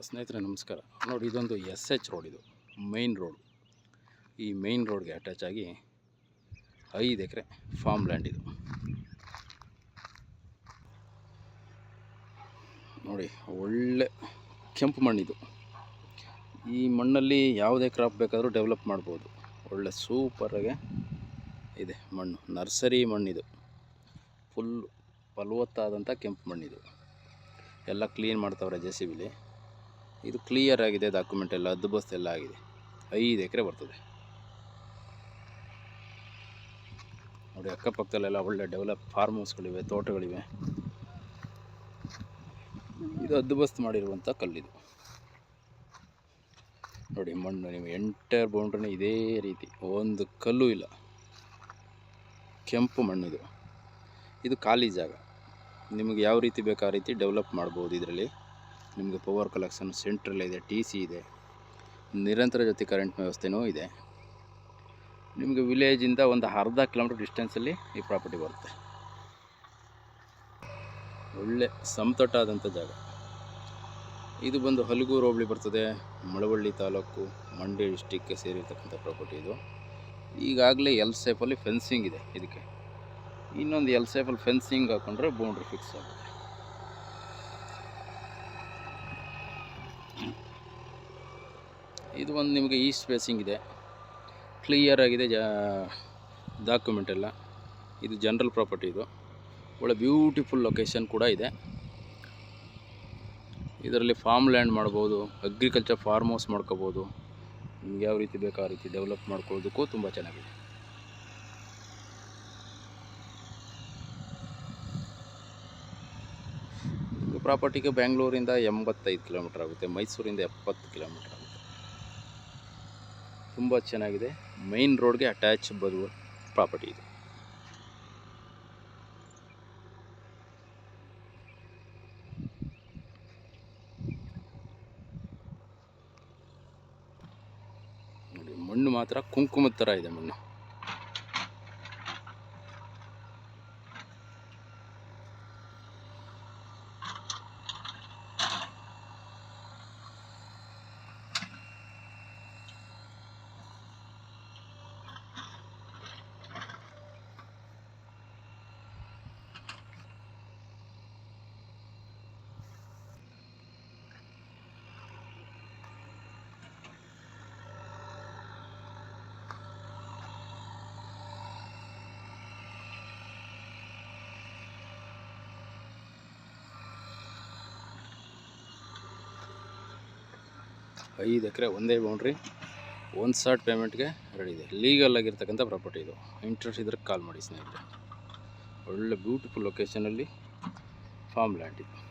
ಸ್ನೇಹಿತರೆ ನಮಸ್ಕಾರ. ನೋಡಿ, ಇದೊಂದು SH ರೋಡ್. ಇದು ಮೈನ್ ರೋಡ್. ಈ ಮೈನ್ ರೋಡ್ಗೆ ಅಟ್ಯಾಚ್ ಆಗಿ 5 ಎಕರೆ ಫಾರ್ಮ್ ಲ್ಯಾಂಡ್ ಇದು. ನೋಡಿ, ಒಳ್ಳೆ ಕೆಂಪು ಮಣ್ಣಿದು. ಈ ಮಣ್ಣಲ್ಲಿ ಯಾವುದೇ ಕ್ರಾಪ್ ಬೇಕಾದರೂ ಡೆವಲಪ್ ಮಾಡ್ಬೋದು. ಒಳ್ಳೆ ಸೂಪರಾಗೆ ಇದೆ ಮಣ್ಣು. ನರ್ಸರಿ ಮಣ್ಣಿದು. ಫುಲ್ ಫಲವತ್ತಾದಂಥ ಕೆಂಪು ಮಣ್ಣಿದು. ಎಲ್ಲ ಕ್ಲೀನ್ ಮಾಡ್ತಾವ್ರೆ JCBಲಿ. ಇದು ಕ್ಲಿಯರ್ ಆಗಿದೆ, ಡಾಕ್ಯುಮೆಂಟ್ ಎಲ್ಲ ಹದ್ದುಬಸ್ತು ಎಲ್ಲ ಆಗಿದೆ. 5 ಎಕರೆ ಬರ್ತದೆ. ನೋಡಿ, ಅಕ್ಕಪಕ್ಕದಲ್ಲೆಲ್ಲ ಒಳ್ಳೆ ಡೆವಲಪ್ ಫಾರ್ಮ್ ಹೌಸ್ಗಳಿವೆ, ತೋಟಗಳಿವೆ. ಇದು ಹದ್ದುಬಸ್ತು ಮಾಡಿರುವಂಥ ಕಲ್ಲಿದು. ನೋಡಿ ಮಣ್ಣು, ನೀವು ಎಂಟರ್ ಬೌಂಡ್ರಿನೇ ಇದೇ ರೀತಿ, ಒಂದು ಕಲ್ಲು ಇಲ್ಲ, ಕೆಂಪು ಮಣ್ಣಿದು. ಇದು ಖಾಲಿ ಜಾಗ. ನಿಮಗೆ ಯಾವ ರೀತಿ ಬೇಕು ಆ ರೀತಿ ಡೆವಲಪ್ ಮಾಡ್ಬೋದು. ಇದರಲ್ಲಿ ನಿಮಗೆ ಪವರ್ ಕಲೆಕ್ಷನ್ ಸೆಂಟ್ರಲ್ ಇದೆ, TC ಇದೆ, ನಿರಂತರ ಜೊತೆ ಕರೆಂಟ್ ವ್ಯವಸ್ಥೆನೂ ಇದೆ. ನಿಮಗೆ ವಿಲೇಜಿಂದ ಒಂದು ಅರ್ಧ ಕಿಲೋಮೀಟರ್ ಡಿಸ್ಟೆನ್ಸಲ್ಲಿ ಈ ಪ್ರಾಪರ್ಟಿ ಬರುತ್ತೆ. ಒಳ್ಳೆ ಸಮತಟ್ಟಾದಂಥ ಜಾಗ. ಇದು ಬಂದು ಹಲಗೂರು ಹೋಬಳಿ ಬರ್ತದೆ, ಮಳವಳ್ಳಿ ತಾಲೂಕು, ಮಂಡ್ಯ ಡಿಸ್ಟಿಕ್ಗೆ ಸೇರಿರ್ತಕ್ಕಂಥ ಪ್ರಾಪರ್ಟಿ ಇದು. ಈಗಾಗಲೇ L ಶೇಪಲ್ಲಿ ಫೆನ್ಸಿಂಗ್ ಇದೆ. ಇದಕ್ಕೆ ಇನ್ನೊಂದು L ಶೇಪಲ್ಲಿ ಫೆನ್ಸಿಂಗ್ ಹಾಕೊಂಡ್ರೆ ಬೌಂಡ್ರಿ ಫಿಕ್ಸ್ ಆಗುತ್ತೆ. ಇದು ಒಂದು ನಿಮಗೆ ಈಸ್ಟ್ ಫೇಸಿಂಗ್ ಇದೆ, ಕ್ಲಿಯರ್ ಆಗಿದೆ ಡಾಕ್ಯುಮೆಂಟ್ ಎಲ್ಲ. ಇದು ಜನರಲ್ ಪ್ರಾಪರ್ಟಿ. ಇದು ಒಳ್ಳೆ ಬ್ಯೂಟಿಫುಲ್ ಲೊಕೇಶನ್ ಕೂಡ ಇದೆ. ಇದರಲ್ಲಿ ಫಾರ್ಮ್ ಲ್ಯಾಂಡ್ ಮಾಡ್ಬೋದು, ಅಗ್ರಿಕಲ್ಚರ್ ಫಾರ್ಮ್ ಹೌಸ್ ಮಾಡ್ಕೋಬೋದು. ನಿಮ್ಗೆ ಯಾವ ರೀತಿ ಬೇಕು ಆ ರೀತಿ ಡೆವಲಪ್ ಮಾಡ್ಕೊಳ್ಳೋದಕ್ಕೂ ತುಂಬ ಚೆನ್ನಾಗಿದೆ. ಪ್ರಾಪರ್ಟಿಗೆ ಬೆಂಗಳೂರಿಂದ 85 ಕಿಲೋಮೀಟರ್ ಆಗುತ್ತೆ, ಮೈಸೂರಿಂದ 70 ಕಿಲೋಮೀಟರ್ ಆಗುತ್ತೆ. ತುಂಬ ಚೆನ್ನಾಗಿದೆ. ಮೈನ್ ರೋಡ್ಗೆ ಅಟ್ಯಾಚ್ ಬರುವ ಪ್ರಾಪರ್ಟಿ ಇದು. ನೋಡಿ, ಮಣ್ಣು ಮಾತ್ರ ಕುಂಕುಮದ ಥರ ಇದೆ ಮಣ್ಣು. ಐದು ಎಕರೆ ಒಂದೇ ಬೌಂಡ್ರಿ, ಒಂದು ಶಾರ್ಟ್ ಪೇಮೆಂಟ್ಗೆ ರೆಡಿ ಇದೆ. ಲೀಗಲ್ ಆಗಿರ್ತಕ್ಕಂಥ ಪ್ರಾಪರ್ಟಿ ಇದು. ಇಂಟ್ರೆಸ್ಟ್ ಇದ್ರೆ ಕಾಲ್ ಮಾಡಿ ಸ್ನೇಹಿತರೆ. ಒಳ್ಳೆ ಬ್ಯೂಟಿಫುಲ್ ಲೊಕೇಶನಲ್ಲಿ ಫಾರ್ಮ್ ಲ್ಯಾಂಡ್ ಇದು.